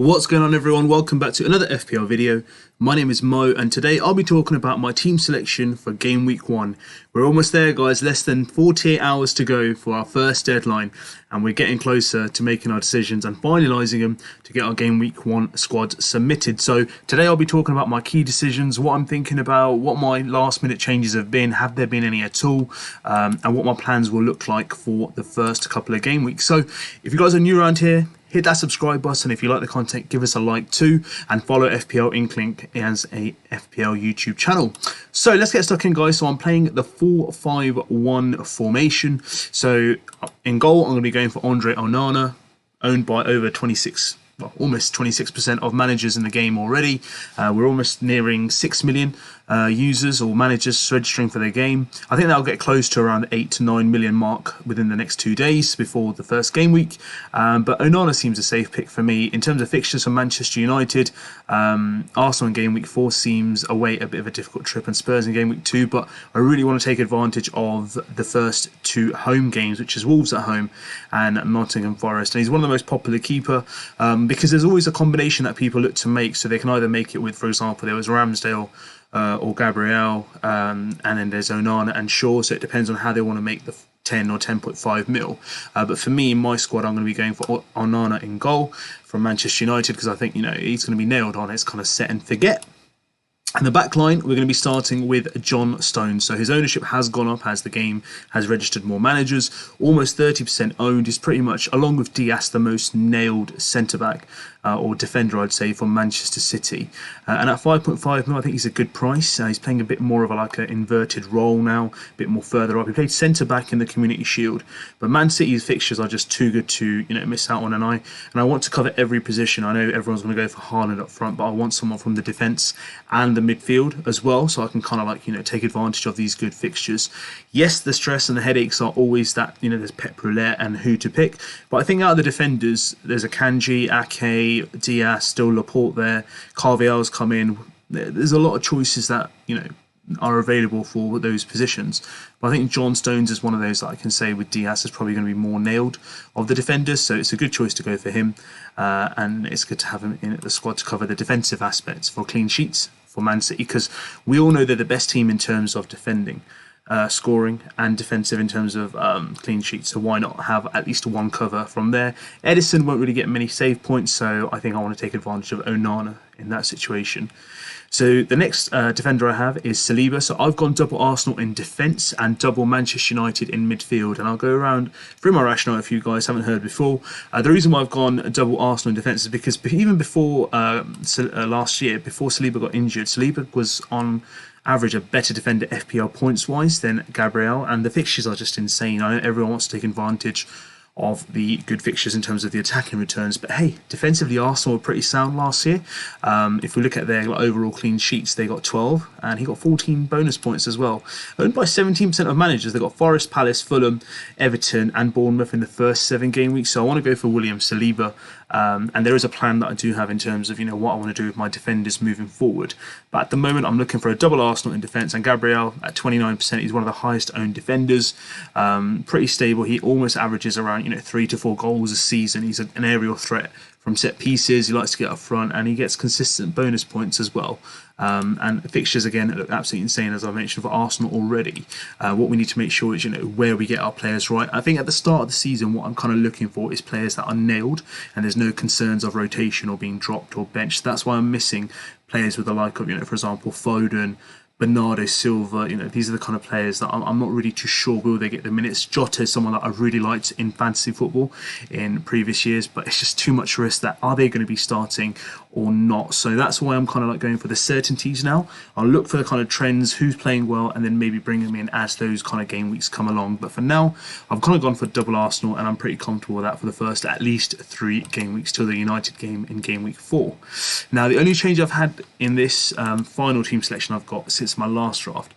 What's going on, everyone? Welcome back to another FPL video. My name is Mo, and today I'll be talking about my team selection for game week 1. We're almost there, guys. Less than 48 hours to go for our first deadline, and we're getting closer to making our decisions and finalising them to get our game week 1 squad submitted. So today I'll be talking about my key decisions, what I'm thinking about, what my last minute changes have been, have there been any at all, and what my plans will look like for the first couple of game weeks. So if you guys are new around here, hit that subscribe button. If you like the content, give us a like too, and follow FPL INKLING as a FPL YouTube channel. So let's get stuck in, guys. So I'm playing the 4-5-1 formation. So in goal, I'm going to be going for Andre Onana, owned by over 26, well, almost 26% of managers in the game already. We're almost nearing 6 million users or managers registering for their game. I think that'll get close to around 8 to 9 million mark within the next 2 days before the first game week. But Onana seems a safe pick for me. In terms of fixtures for Manchester United, Arsenal in game week 4 seems away a bit of a difficult trip, and Spurs in game week 2. But I really want to take advantage of the first 2 home games, which is Wolves at home and Nottingham Forest. And he's one of the most popular keeper because there's always a combination that people look to make. So they can either make it with, for example, there was Ramsdale or Gabriel, and then there's Onana and Shaw, so it depends on how they want to make the 10 or 10.5 mil. But for me, in my squad, I'm going to be going for Onana in goal from Manchester United because I think, you know, he's going to be nailed on. It's kind of set and forget. And the back line, we're going to be starting with John Stones. So his ownership has gone up as the game has registered more managers. Almost 30% owned. He's pretty much, along with Diaz, the most nailed centre-back or defender, I'd say, from Manchester City. And at 5.5 mil, I think he's a good price. He's playing a bit more of an inverted role now, a bit more further up. He played centre-back in the Community Shield. But Man City's fixtures are just too good to, miss out on. And I want to cover every position. I know everyone's going to go for Haaland up front, but I want someone from the defence and the midfield as well, so I can kind of take advantage of these good fixtures. Yes, the stress and the headaches are always that, there's Pep Roulette and who to pick. But I think out of the defenders, there's a Kanji, Ake, Diaz, still Laporte there, Carvalhal's come in. There's a lot of choices that, are available for those positions. But I think John Stones is one of those that I can say with Diaz is probably going to be more nailed of the defenders, so it's a good choice to go for him. And it's good to have him in the squad to cover the defensive aspects for clean sheets for Man City, because we all know they're the best team in terms of defending, scoring, and defensive in terms of clean sheets. So why not have at least one cover from there? Edison won't really get many save points, so I think I want to take advantage of Onana in that situation. So the next defender I have is Saliba. So I've gone double Arsenal in defence and double Manchester United in midfield. And I'll go around through my rationale if you guys haven't heard before. The reason why I've gone double Arsenal in defence is because even before last year, before Saliba got injured, Saliba was on average a better defender FPL points-wise than Gabriel. And the fixtures are just insane. I know everyone wants to take advantage of the good fixtures in terms of the attacking returns, but hey, defensively Arsenal were pretty sound last year. If we look at their overall clean sheets, they got 12 and he got 14 bonus points as well. Owned by 17% of managers. They got Forest, Palace, Fulham, Everton and Bournemouth in the first 7 game weeks, so I want to go for William Saliba. And there is a plan that I do have in terms of what I want to do with my defenders moving forward. But at the moment, I'm looking for a double Arsenal in defence. And Gabriel at 29%, he's one of the highest owned defenders. Pretty stable. He almost averages around 3 to 4 goals a season. He's an aerial threat from set pieces. He likes to get up front, and he gets consistent bonus points as well. And fixtures again look absolutely insane, as I mentioned, for Arsenal already. What we need to make sure is where we get our players right. I think at the start of the season, what I'm kind of looking for is players that are nailed and there's no concerns of rotation or being dropped or benched. That's why I'm missing players with the like of for example, Foden, Bernardo Silva. These are the kind of players that I'm not really too sure will they get the minutes. Jota is someone that I really liked in fantasy football in previous years, but it's just too much risk that are they going to be starting or not. So that's why I'm kind of going for the certainties now. I'll look for the kind of trends, who's playing well, and then maybe bring them in as those kind of game weeks come along. But for now, I've kind of gone for double Arsenal, and I'm pretty comfortable with that for the first at least 3 game weeks till the United game in game week 4. Now, the only change I've had in this final team selection I've got since my last draft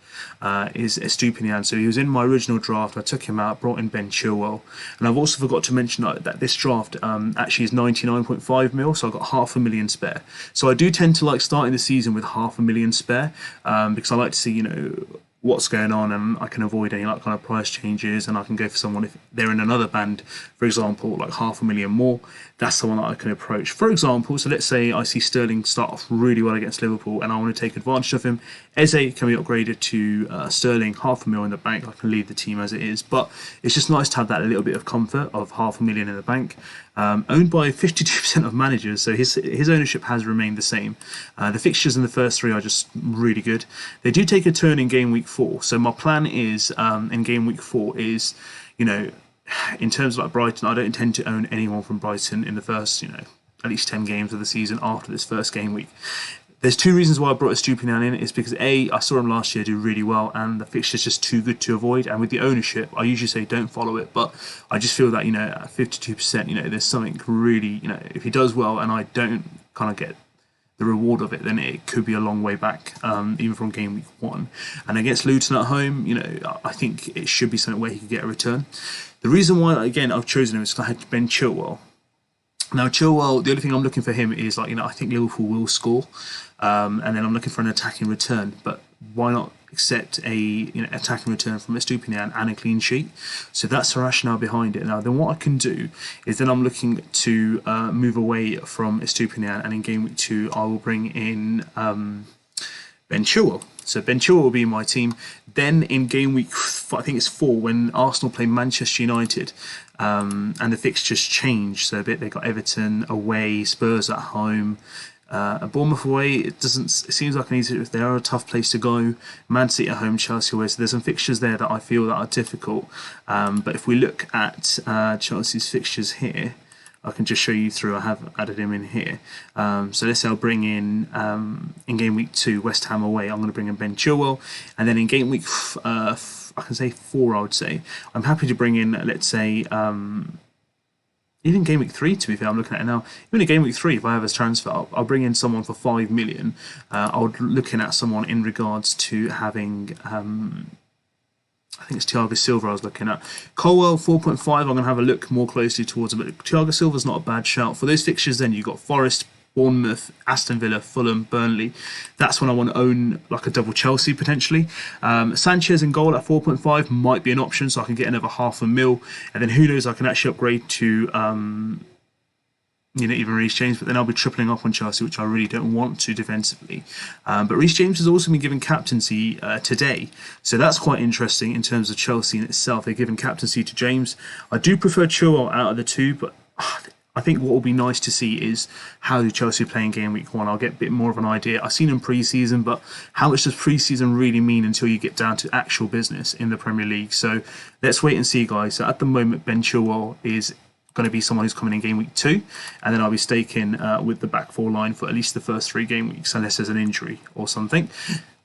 is Estupinian. So he was in my original draft. I took him out, brought in Ben Chilwell, and I've also forgot to mention that this draft actually is 99.5 mil, so I've got $500,000 spare. So I do tend to like starting the season with $500,000 spare because I like to see what's going on, and I can avoid any like kind of price changes, and I can go for someone if they're in another band, for example, like 500,000 more. That's the one that I can approach. For example, so let's say I see Sterling start off really well against Liverpool, and I want to take advantage of him. Eze can be upgraded to Sterling, 500,000 in the bank. I can leave the team as it is, but it's just nice to have that little bit of comfort of 500,000 in the bank. Owned by 52% of managers, so his ownership has remained the same. The fixtures in the first three are just really good. They do take a turn in game week 4, so my plan is in game week 4 is, in terms of like Brighton, I don't intend to own anyone from Brighton in the first, at least 10 games of the season after this first game week. There's two reasons why I brought Estupiñán in. Is because A, I saw him last year do really well, and the fixture's just too good to avoid. And with the ownership, I usually say don't follow it, but I just feel that at 52%, there's something really, if he does well and I don't kind of get the reward of it, then it could be a long way back, even from game week 1. And against Luton at home, I think it should be something where he could get a return. The reason why, again, I've chosen him is because I had Ben Chilwell. Now, Chilwell, the only thing I'm looking for him is I think Liverpool will score, and then I'm looking for an attacking return. But why not accept a attacking return from Estupiñán and a clean sheet? So that's the rationale behind it. Now, then what I can do is then I'm looking to move away from Estupiñán, and in game week 2 I will bring in Ben Chilwell. So Ben Chilwell will be in my team. Then in game week, I think it's 4, when Arsenal play Manchester United, and the fixtures change. So a bit, they got Everton away, Spurs at home, Bournemouth away. It seems like they are a tough place to go. Man City at home, Chelsea away. So there's some fixtures there that I feel that are difficult. But if we look at Chelsea's fixtures here, I can just show you through. I have added him in here. So let's say I'll bring in game week 2, West Ham away. I'm going to bring in Ben Chilwell, and then in game week, I can say 4. I would say I'm happy to bring in, let's say, even game week 3. To be fair, I'm looking at it now. Even in game week 3, if I have a transfer, I'll bring in someone for 5 million. I would looking at someone in regards to having. I think it's Thiago Silva I was looking at. Colwell, 4.5, I'm going to have a look more closely towards him. But Thiago Silva's not a bad shout. For those fixtures then, you've got Forest, Bournemouth, Aston Villa, Fulham, Burnley. That's when I want to own like a double Chelsea potentially. Sanchez in goal at 4.5 might be an option, so I can get another 500,000. And then who knows, I can actually upgrade to even Reece James, but then I'll be tripling up on Chelsea, which I really don't want to defensively. But Reece James has also been given captaincy today, so that's quite interesting in terms of Chelsea in itself. They're giving captaincy to James. I do prefer Chilwell out of the two, but I think what will be nice to see is how do Chelsea play in game week 1. I'll get a bit more of an idea. I've seen them pre-season, but how much does pre-season really mean until you get down to actual business in the Premier League? So let's wait and see, guys. So at the moment, Ben Chilwell is going to be someone who's coming in game week 2, and then I'll be staking with the back 4 line for at least the first 3 game weeks, unless there's an injury or something.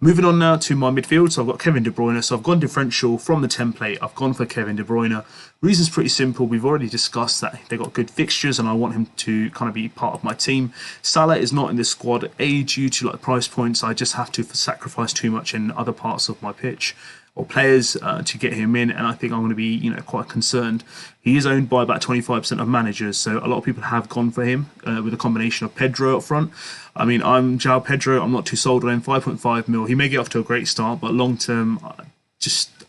Moving on now to my midfield, so I've got Kevin De Bruyne. So I've gone differential from the template. I've gone for Kevin De Bruyne. Reason's pretty simple. We've already discussed that they've got good fixtures, and I want him to kind of be part of my team. Salah is not in this squad. Due to price points, I just have to sacrifice too much in other parts of my pitch or players to get him in, and I think I'm going to be quite concerned. He is owned by about 25% of managers, so a lot of people have gone for him with a combination of Pedro up front. I mean, I'm João Pedro. I'm not too sold on him. 5.5 mil. He may get off to a great start, but long term,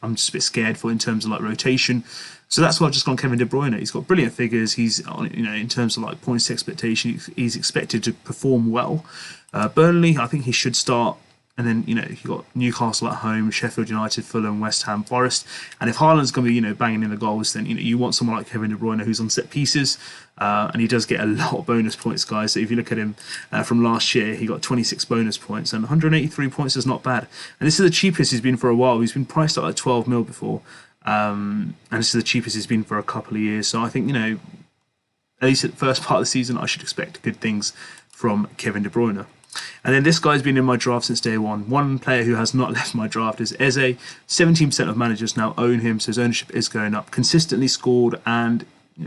I'm just a bit scared for in terms of rotation. So that's why I've just gone Kevin De Bruyne. He's got brilliant figures. He's in terms of points expectation, he's expected to perform well. Burnley, I think he should start. And then, you've got Newcastle at home, Sheffield United, Fulham, West Ham, Forest. And if Haaland's going to be, banging in the goals, then, you want someone like Kevin De Bruyne who's on set pieces. And he does get a lot of bonus points, guys. So if you look at him from last year, he got 26 bonus points. And 183 points is not bad. And this is the cheapest he's been for a while. He's been priced at 12 mil before. And this is the cheapest he's been for a couple of years. So I think, at least at the first part of the season, I should expect good things from Kevin De Bruyne. And then this guy's been in my draft since day one. One player who has not left my draft is Eze. 17% of managers now own him, so his ownership is going up. Consistently scored and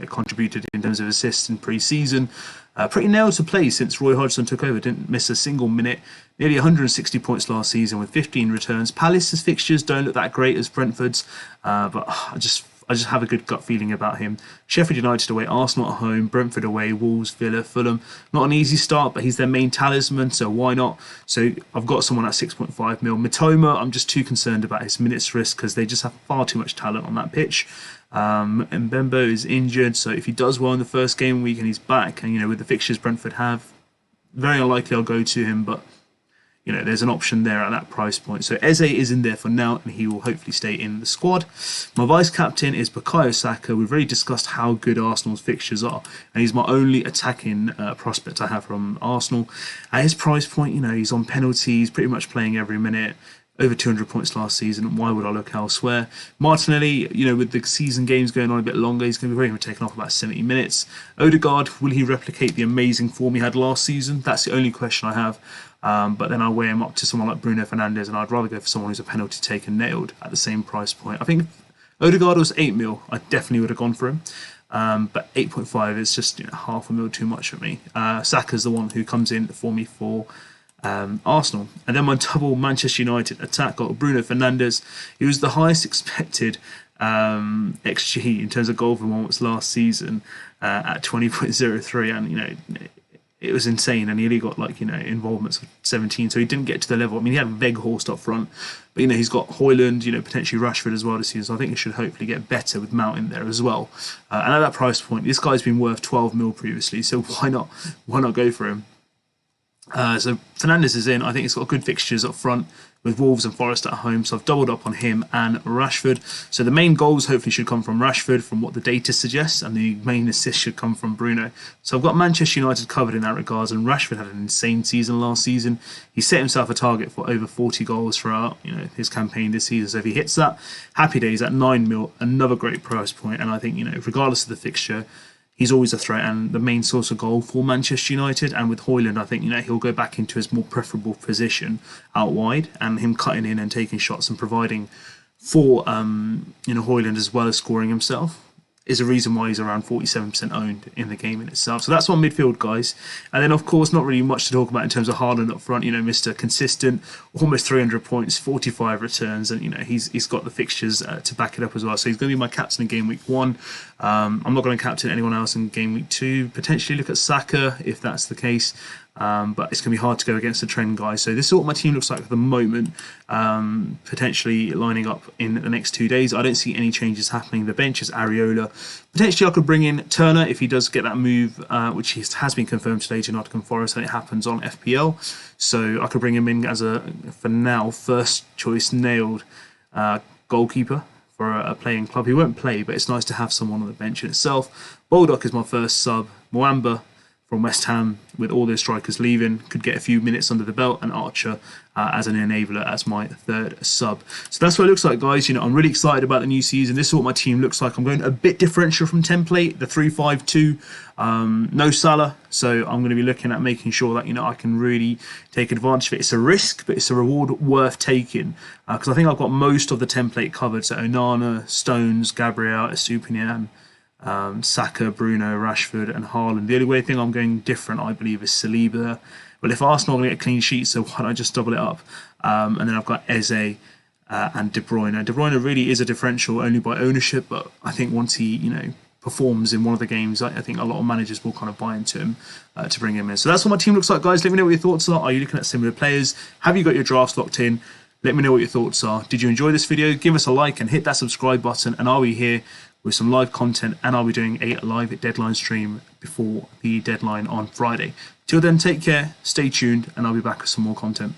contributed in terms of assists in pre-season. Pretty nailed to play since Roy Hodgson took over. Didn't miss a single minute. Nearly 160 points last season with 15 returns. Palace's fixtures don't look that great as Brentford's, but I just I just have a good gut feeling about him. Sheffield United away, Arsenal at home, Brentford away, Wolves, Villa, Fulham. Not an easy start, but he's their main talisman, so why not? So I've got someone at 6.5 mil. Mitoma, I'm just too concerned about his minutes risk because they just have far too much talent on that pitch. Mbembo is injured, so if he does well in the first game week and he's back, and with the fixtures Brentford have, very unlikely I'll go to him, but there's an option there at that price point. So Eze is in there for now, and he will hopefully stay in the squad. My vice captain is Bukayo Saka. We've already discussed how good Arsenal's fixtures are, and he's my only attacking prospect I have from Arsenal. At his price point, he's on penalties, pretty much playing every minute. Over 200 points last season. Why would I look elsewhere? Martinelli, with the season games going on a bit longer, he's going to be taken off about 70 minutes. Odegaard, will he replicate the amazing form he had last season? That's the only question I have. But then I'll weigh him up to someone like Bruno Fernandes, and I'd rather go for someone who's a penalty taker nailed at the same price point. I think if Odegaard was 8 mil, I definitely would have gone for him. But 8.5 is just half a mil too much for me. Saka's the one who comes in for me for Arsenal. And then my double Manchester United attack got Bruno Fernandes. He was the highest expected XG in terms of goal performance last season at 20.03, and it was insane, and he only got involvements of 17, so he didn't get to the level. I mean, he had Weghorst up front, but he's got Højlund, potentially Rashford as well this season, so I think he should hopefully get better with Mount in there as well. And at that price point, this guy's been worth 12 mil previously, so why not go for him? So Fernandes is in. I think he's got good fixtures up front with Wolves and Forest at home, so I've doubled up on him and Rashford. So the main goals hopefully should come from Rashford, from what the data suggests, and the main assist should come from Bruno. So I've got Manchester United covered in that regards, and Rashford had an insane season last season. He set himself a target for over 40 goals throughout his campaign this season, so if he hits that, happy days at 9 mil, another great price point. And I think regardless of the fixture, he's always a threat and the main source of goal for Manchester United. And with Højlund, I think he'll go back into his more preferable position out wide, and him cutting in and taking shots and providing for Højlund as well as scoring himself is a reason why he's around 47% owned in the game in itself. So that's on midfield, guys. And then, of course, not really much to talk about in terms of Haaland up front. Mr. Consistent, almost 300 points, 45 returns, and he's got the fixtures to back it up as well. So he's going to be my captain in game week 1. I'm not going to captain anyone else in game week 2. Potentially look at Saka if that's the case. But it's going to be hard to go against the trend, guys. So this is what my team looks like at the moment, potentially lining up in the next 2 days. I don't see any changes happening. The bench is Areola. Potentially I could bring in Turner if he does get that move, which has been confirmed today to Nottingham Forest, and it happens on FPL. So I could bring him in as for now, first choice nailed goalkeeper for a playing club. He won't play, but it's nice to have someone on the bench in itself. Baldock is my first sub. Mwamba from West Ham, with all their strikers leaving, could get a few minutes under the belt, and Archer as an enabler as my third sub. So that's what it looks like, guys. I'm really excited about the new season. This is what my team looks like. I'm going a bit differential from template, the 3-5-2. No Salah, so I'm going to be looking at making sure that I can really take advantage of it. It's a risk, but it's a reward worth taking, because I think I've got most of the template covered. So Onana, Stones, Gabriel, Estupiñán, Saka, Bruno, Rashford and Haaland. The only thing I'm going different, I believe, is Saliba. Well, if Arsenal are going to get a clean sheet, so why don't I just double it up? And then I've got Eze and De Bruyne. De Bruyne really is a differential only by ownership, but I think once he, performs in one of the games, I think a lot of managers will kind of buy into him to bring him in. So that's what my team looks like, guys. Let me know what your thoughts are. Are you looking at similar players? Have you got your drafts locked in? Let me know what your thoughts are. Did you enjoy this video? Give us a like and hit that subscribe button. And I'll be here with some live content, and I'll be doing a live deadline stream before the deadline on Friday. Till then, take care, stay tuned, and I'll be back with some more content.